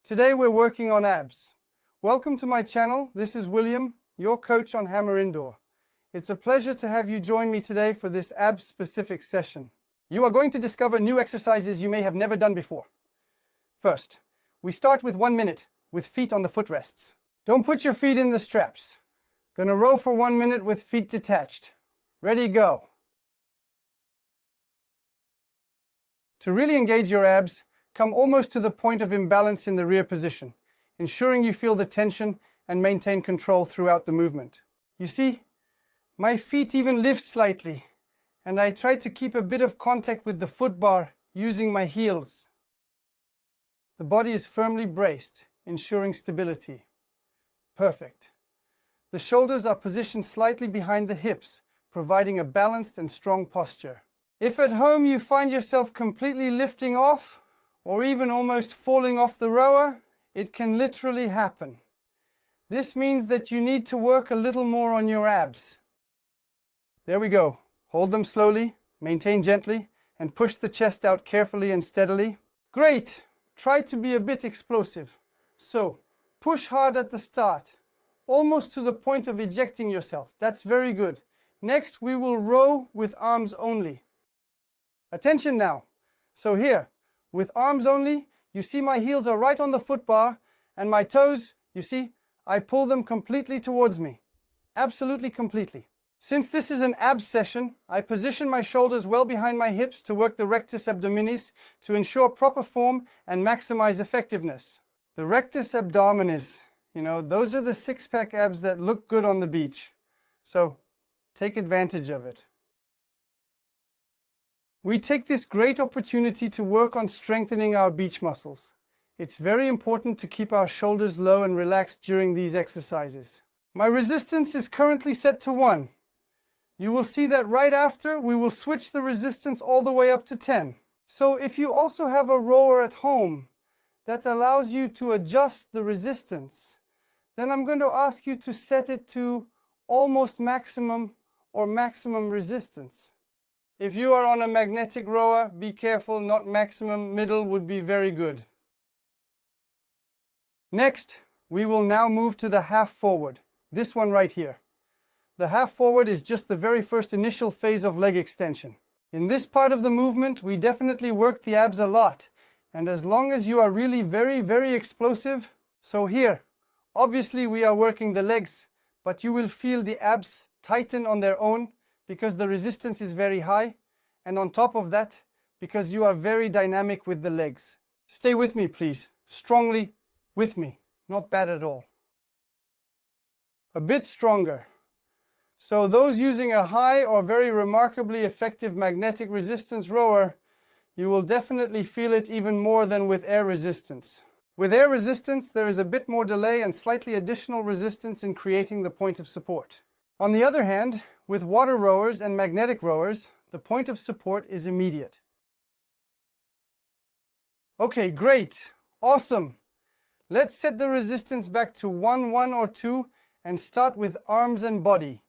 Today we're working on abs. Welcome to my channel. This is William, your coach on Hammer Indoor. It's a pleasure to have you join me today for this abs-specific session. You are going to discover new exercises you may have never done before. First, we start with 1 minute with feet on the footrests. Don't put your feet in the straps. Gonna row for 1 minute with feet detached. Ready, go. To really engage your abs, come almost to the point of imbalance in the rear position, ensuring you feel the tension and maintain control throughout the movement. You see, my feet even lift slightly, and I try to keep a bit of contact with the foot bar using my heels. The body is firmly braced, ensuring stability. Perfect. The shoulders are positioned slightly behind the hips, providing a balanced and strong posture. If at home you find yourself completely lifting off, or even almost falling off the rower, it can literally happen. This means that you need to work a little more on your abs. There we go. Hold them slowly, maintain gently, and push the chest out carefully and steadily. Great! Try to be a bit explosive. So, push hard at the start, almost to the point of ejecting yourself. That's very good. Next, we will row with arms only. Attention now. So here, with arms only, you see my heels are right on the foot bar, and my toes, you see, I pull them completely towards me. Absolutely completely. Since this is an abs session, I position my shoulders well behind my hips to work the rectus abdominis to ensure proper form and maximize effectiveness. The rectus abdominis, those are the six-pack abs that look good on the beach. So, take advantage of it. We take this great opportunity to work on strengthening our beach muscles. It's very important to keep our shoulders low and relaxed during these exercises. My resistance is currently set to 1. You will see that right after, we will switch the resistance all the way up to 10. So if you also have a rower at home that allows you to adjust the resistance, then I'm going to ask you to set it to almost maximum or maximum resistance. If you are on a magnetic rower, be careful, not maximum, middle would be very good. Next, we will now move to the half forward, this one right here. The half forward is just the very first initial phase of leg extension. In this part of the movement, we definitely work the abs a lot, and as long as you are really very, very explosive, so here, obviously we are working the legs, but you will feel the abs tighten on their own, because the resistance is very high, and on top of that, because you are very dynamic with the legs. Stay with me, please. Strongly with me. Not bad at all. A bit stronger. So those using a high or very remarkably effective magnetic resistance rower, you will definitely feel it even more than with air resistance. With air resistance, there is a bit more delay and slightly additional resistance in creating the point of support. On the other hand, with water rowers and magnetic rowers, the point of support is immediate. Okay, great. Awesome. Let's set the resistance back to 1, 1 or 2 and start with arms and body.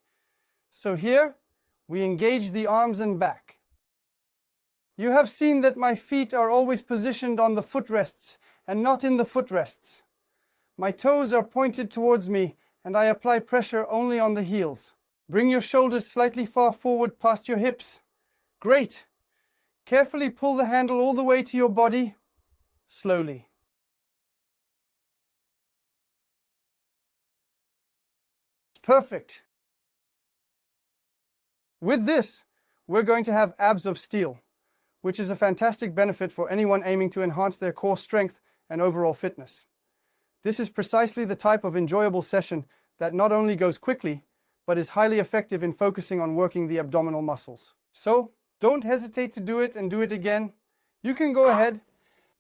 So here, we engage the arms and back. You have seen that my feet are always positioned on the footrests and not in the footrests. My toes are pointed towards me and I apply pressure only on the heels. Bring your shoulders slightly far forward past your hips. Great. Carefully pull the handle all the way to your body, slowly. Perfect. With this, we're going to have abs of steel, which is a fantastic benefit for anyone aiming to enhance their core strength and overall fitness. This is precisely the type of enjoyable session that not only goes quickly, but is highly effective in focusing on working the abdominal muscles. So, don't hesitate to do it and do it again. You can go ahead.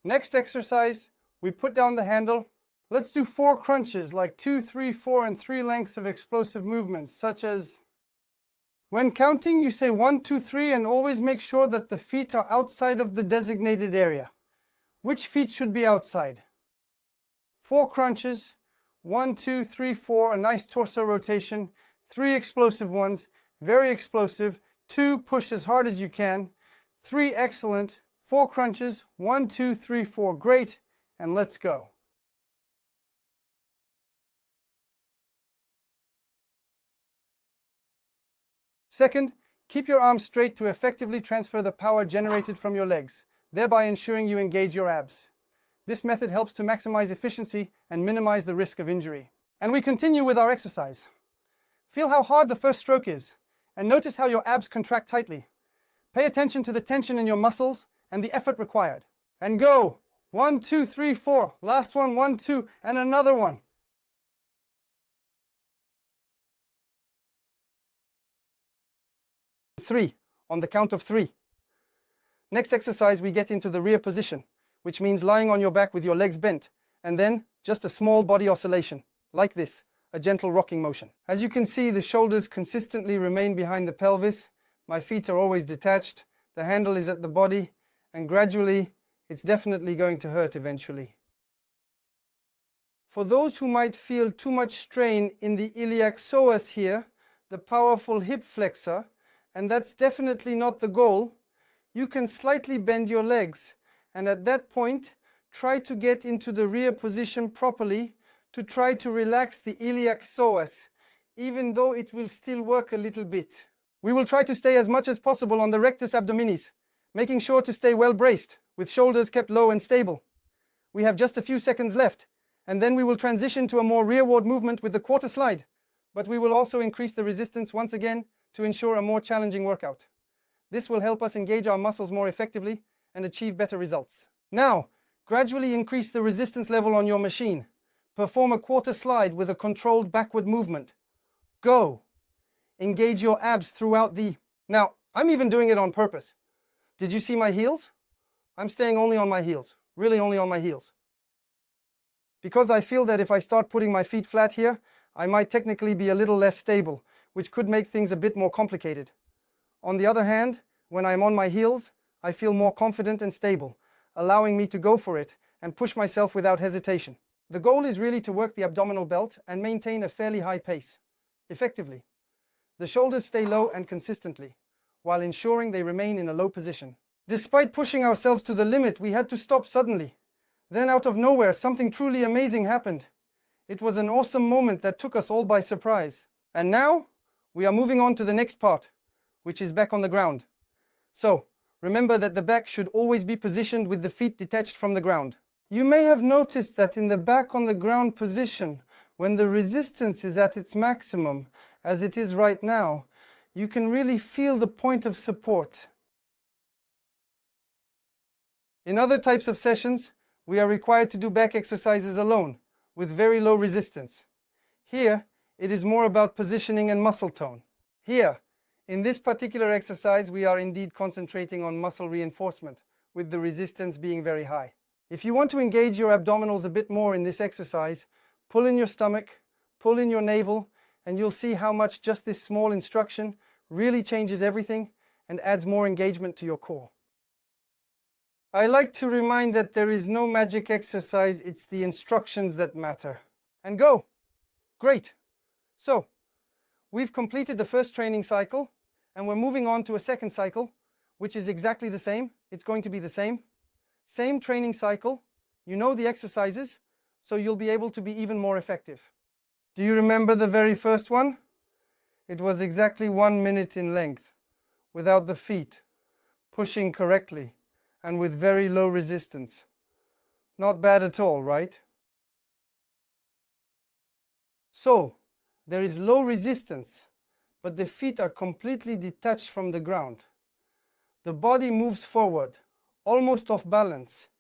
Next exercise, we put down the handle. Let's do 4 crunches, like 2, 3, 4, and 3 lengths of explosive movements, such as... When counting, you say 1, 2, 3, and always make sure that the feet are outside of the designated area. Which feet should be outside? 4 crunches, 1, 2, 3, 4, a nice torso rotation, 3 explosive ones, very explosive, 2, push as hard as you can, 3, excellent, 4 crunches, 1, 2, 3, 4, great, and let's go. Second, keep your arms straight to effectively transfer the power generated from your legs, thereby ensuring you engage your abs. This method helps to maximize efficiency and minimize the risk of injury. And we continue with our exercise. Feel how hard the first stroke is, and notice how your abs contract tightly. Pay attention to the tension in your muscles and the effort required. And go! 1, 2, 3, 4. Last one, 1, 2, and another one. Three, on the count of 3. Next exercise, we get into the rear position, which means lying on your back with your legs bent, and then just a small body oscillation, like this, a gentle rocking motion. As you can see, the shoulders consistently remain behind the pelvis, my feet are always detached, the handle is at the body, and gradually, it's definitely going to hurt eventually. For those who might feel too much strain in the iliac psoas here, the powerful hip flexor, and that's definitely not the goal, you can slightly bend your legs, and at that point, try to get into the rear position properly to try to relax the iliac psoas, even though it will still work a little bit. We will try to stay as much as possible on the rectus abdominis, making sure to stay well braced, with shoulders kept low and stable. We have just a few seconds left, and then we will transition to a more rearward movement with the quarter slide, but we will also increase the resistance once again to ensure a more challenging workout. This will help us engage our muscles more effectively and achieve better results. Now, gradually increase the resistance level on your machine. Perform a quarter slide with a controlled backward movement. Go! Engage your abs throughout the... Now, I'm even doing it on purpose. Did you see my heels? I'm staying only on my heels, really only on my heels. Because I feel that if I start putting my feet flat here, I might technically be a little less stable, which could make things a bit more complicated. On the other hand, when I'm on my heels, I feel more confident and stable, allowing me to go for it and push myself without hesitation. The goal is really to work the abdominal belt and maintain a fairly high pace, effectively. The shoulders stay low and consistently, while ensuring they remain in a low position. Despite pushing ourselves to the limit, we had to stop suddenly. Then out of nowhere, something truly amazing happened. It was an awesome moment that took us all by surprise. And now, we are moving on to the next part, which is back on the ground. So, remember that the back should always be positioned with the feet detached from the ground. You may have noticed that in the back on the ground position, when the resistance is at its maximum, as it is right now, you can really feel the point of support. In other types of sessions, we are required to do back exercises alone, with very low resistance. Here, it is more about positioning and muscle tone. Here, in this particular exercise, we are indeed concentrating on muscle reinforcement, with the resistance being very high. If you want to engage your abdominals a bit more in this exercise, pull in your stomach, pull in your navel, and you'll see how much just this small instruction really changes everything and adds more engagement to your core. I like to remind that there is no magic exercise, it's the instructions that matter. And go! Great! So, we've completed the first training cycle, and we're moving on to a second cycle, which is exactly the same. It's going to be the same. Same training cycle, you know the exercises, so you'll be able to be even more effective. Do you remember the very first one? It was exactly 1 minute in length, without the feet, pushing correctly, and with very low resistance. Not bad at all, right? So, there is low resistance, but the feet are completely detached from the ground. The body moves forward, almost off balance,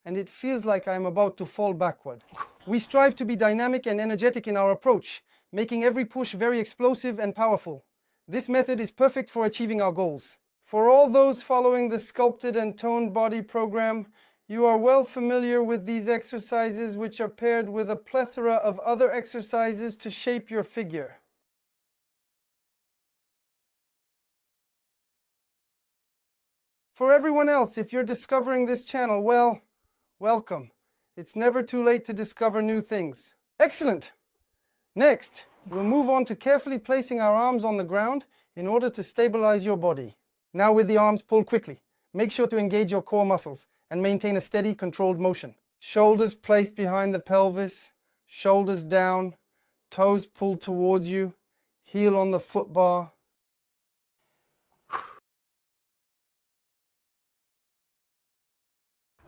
and it feels like I'm about to fall backward. We strive to be dynamic and energetic in our approach, making every push very explosive and powerful. This method is perfect for achieving our goals. For all those following the Sculpted and Toned Body program, you are well familiar with these exercises, which are paired with a plethora of other exercises to shape your figure. For everyone else, if you're discovering this channel, well, welcome. It's never too late to discover new things. Excellent! Next, we'll move on to carefully placing our arms on the ground in order to stabilize your body. Now with the arms, pull quickly. Make sure to engage your core muscles and maintain a steady, controlled motion. Shoulders placed behind the pelvis, shoulders down, toes pulled towards you, heel on the foot bar.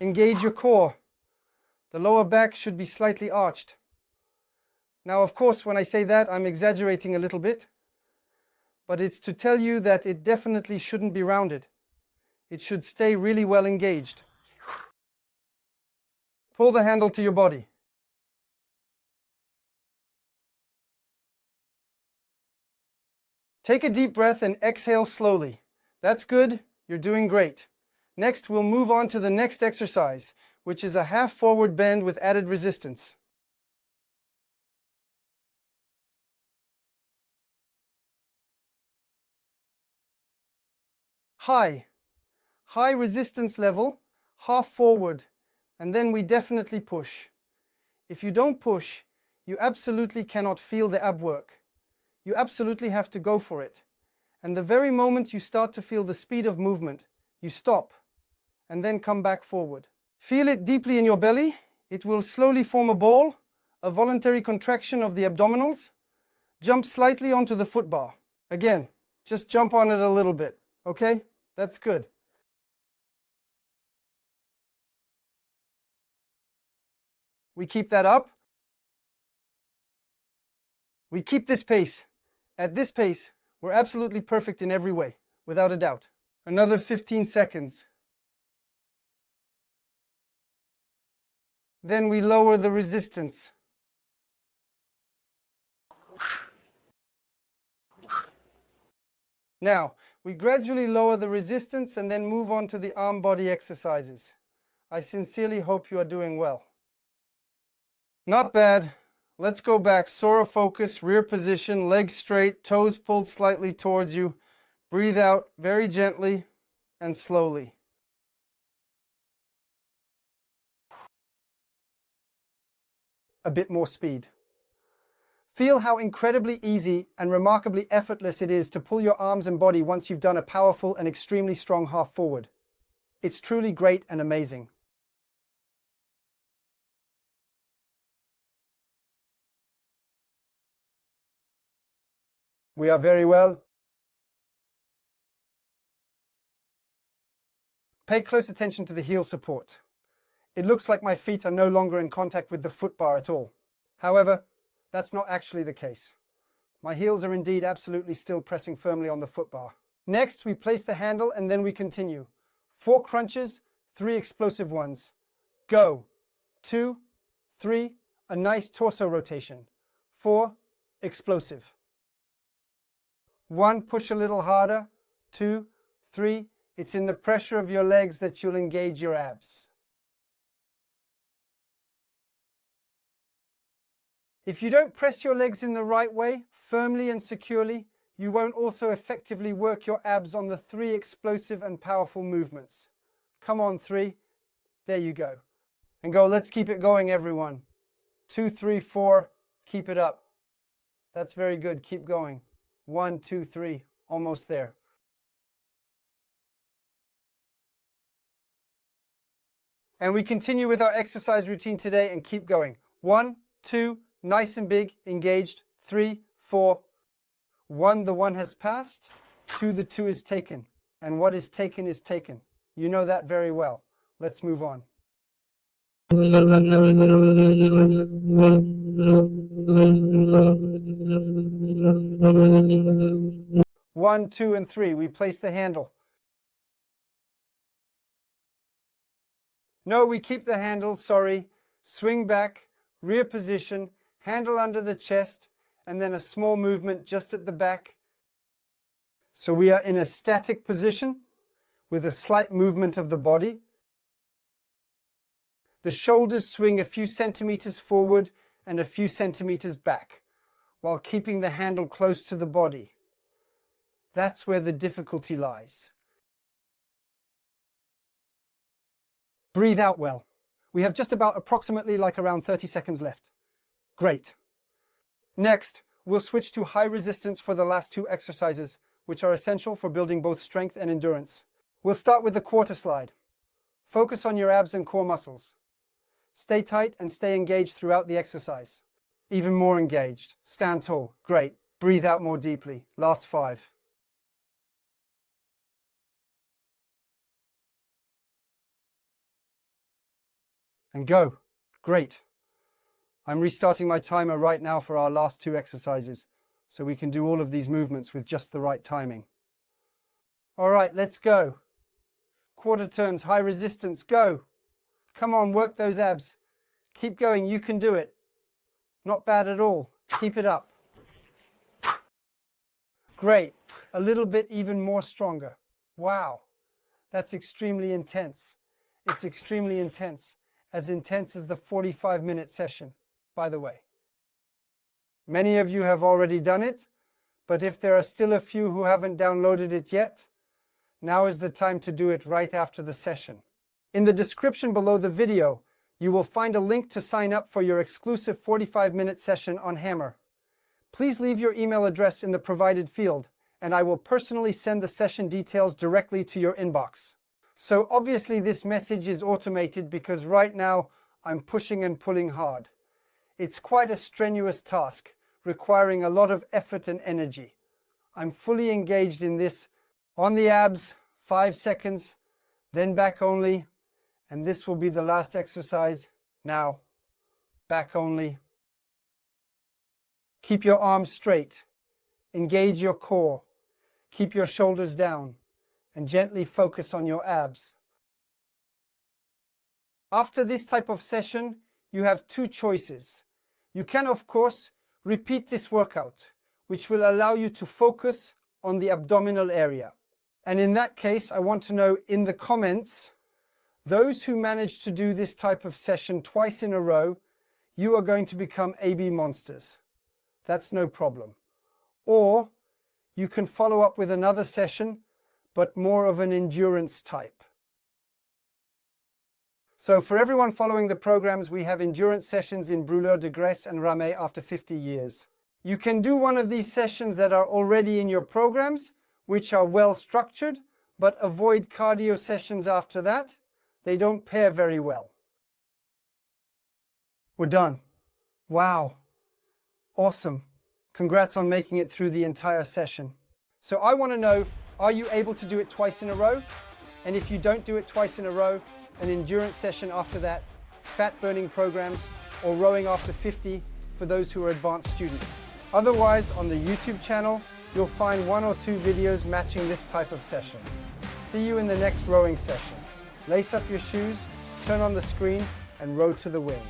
Engage your core. The lower back should be slightly arched. Now, of course, when I say that, I'm exaggerating a little bit, but it's to tell you that it definitely shouldn't be rounded. It should stay really well engaged. Pull the handle to your body. Take a deep breath and exhale slowly. That's good. You're doing great. Next, we'll move on to the next exercise, which is a half forward bend with added resistance. High resistance level, half forward, and then we definitely push. If you don't push, you absolutely cannot feel the ab work. You absolutely have to go for it. And the very moment you start to feel the speed of movement, you stop and then come back forward. Feel it deeply in your belly. It will slowly form a ball, a voluntary contraction of the abdominals. Jump slightly onto the foot bar. Again, just jump on it a little bit, okay? That's good. We keep that up. We keep this pace. At this pace, we're absolutely perfect in every way, without a doubt. Another 15 seconds. Then we lower the resistance. Now, we gradually lower the resistance and then move on to the arm body exercises. I sincerely hope you are doing well. Not bad. Let's go back. Sora focus, rear position, legs straight, toes pulled slightly towards you. Breathe out very gently and slowly. A bit more speed. Feel how incredibly easy and remarkably effortless it is to pull your arms and body once you've done a powerful and extremely strong half forward. It's truly great and amazing. We are very well. Pay close attention to the heel support. It looks like my feet are no longer in contact with the foot bar at all. However, that's not actually the case. My heels are indeed absolutely still pressing firmly on the foot bar. Next, we place the handle and then we continue. 4 crunches, 3 explosive ones. Go. 2, 3, a nice torso rotation. 4, explosive. 1, push a little harder. 2, 3, it's in the pressure of your legs that you'll engage your abs. If you don't press your legs in the right way, firmly and securely, you won't also effectively work your abs on the 3 explosive and powerful movements. Come on, 3. There you go. And go, let's keep it going, everyone. 2, 3, 4, keep it up. That's very good, keep going. 1, 2, 3, almost there. And we continue with our exercise routine today and keep going. 1, 2, nice and big, engaged. 3, 4. 1, the 1 has passed. 2, the 2 is taken. And what is taken is taken. You know that very well. Let's move on. 1, 2, and 3. We place the handle. No, we keep the handle, sorry. Swing back, rear position, handle under the chest, and then a small movement just at the back. So we are in a static position with a slight movement of the body. The shoulders swing a few centimeters forward and a few centimeters back, while keeping the handle close to the body. That's where the difficulty lies. Breathe out well. We have just about approximately around 30 seconds left. Great. Next, we'll switch to high resistance for the last 2 exercises, which are essential for building both strength and endurance. We'll start with the quarter slide. Focus on your abs and core muscles. Stay tight and stay engaged throughout the exercise. Even more engaged. Stand tall. Great. Breathe out more deeply. Last 5. and go. Great. I'm restarting my timer right now for our last 2 exercises, so we can do all of these movements with just the right timing. All right, let's go. Quarter turns, high resistance, go. Come on, work those abs. Keep going, you can do it. Not bad at all. Keep it up. Great. A little bit even more stronger. Wow. That's extremely intense. It's extremely intense as the 45-minute session, by the way. Many of you have already done it, but if there are still a few who haven't downloaded it yet, now is the time to do it right after the session. In the description below the video, you will find a link to sign up for your exclusive 45-minute session on Hammer. Please leave your email address in the provided field, and I will personally send the session details directly to your inbox. So obviously this message is automated because right now I'm pushing and pulling hard. It's quite a strenuous task, requiring a lot of effort and energy. I'm fully engaged in this. On the abs, 5 seconds, then back only, and this will be the last exercise. Now, back only. Keep your arms straight. Engage your core. Keep your shoulders down and gently focus on your abs. After this type of session, you have 2 choices. You can, of course, repeat this workout, which will allow you to focus on the abdominal area. And in that case, I want to know in the comments, those who manage to do this type of session twice in a row, you are going to become AB monsters. That's no problem. Or you can follow up with another session, but more of an endurance type. So for everyone following the programs, we have endurance sessions in brûlure de graisse and ramée after 50 years. You can do one of these sessions that are already in your programs, which are well structured, but avoid cardio sessions after that. They don't pair very well. We're done. Wow. Awesome. Congrats on making it through the entire session. So I want to know, are you able to do it twice in a row? And if you don't do it twice in a row, an endurance session after that, fat burning programs, or rowing after 50 for those who are advanced students. Otherwise, on the YouTube channel, you'll find 1 or 2 videos matching this type of session. See you in the next rowing session. Lace up your shoes, turn on the screen, and row to the wing.